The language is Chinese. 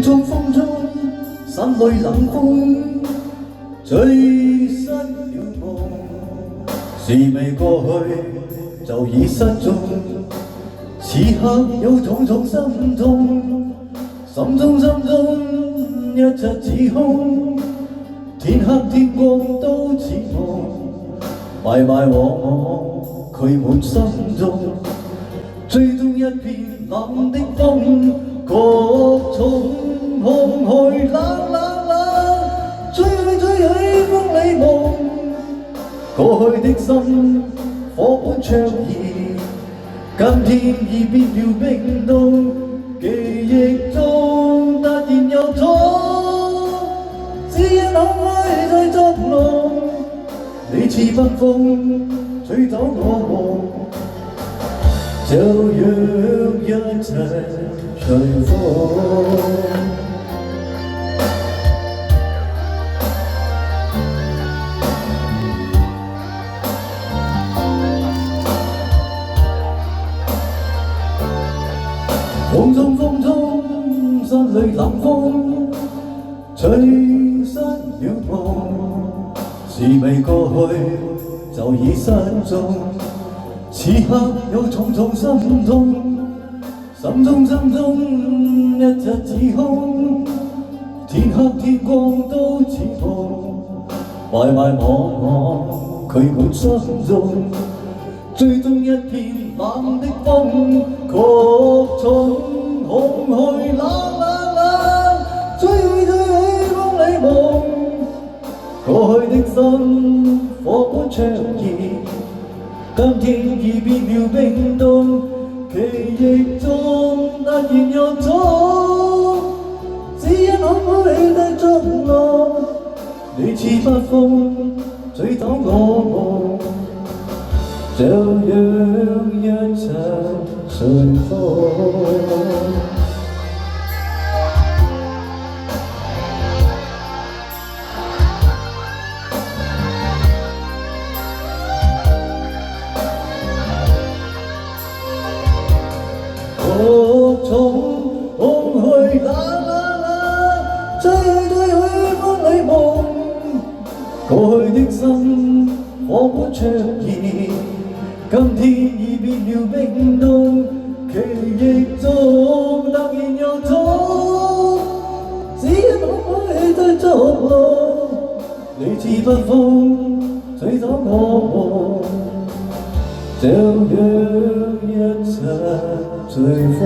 風中，心裏冷風，醉失了夢。事未過去，就已失蹤。此刻有種種心痛，心中一切指空。天黑天光都似夢，迷迷惘惘驅滿心中。最終一片冷的風，各種空虛冷冷冷，吹去風裏夢。過去的心火般灼熱，今天已變了冰凍。記憶中突然有種，只因口愛在作弄。你似北風吹走我夢，就讓一切隨風。風中，心裏冷風，吹失了夢。事未過去，就已失蹤。此刻有種種心痛，心中一切指空。天黑天光都似夢，迷迷惘惘驅滿心中。最終一片冷的風，各種空虛冷冷冷，吹去風裏夢。過去的心火般灼熱，今天已變了冰凍。記憶中突然有種，只因口愛在作弄。你似北風吹走我夢，就讓一切隨風。各種空虛冷冷冷，吹去風裏夢。過去的心火般灼熱，今天已變了冰凍。記憶中突然有種，只因口愛在作弄。你似北風吹走我夢，就讓一切隨風。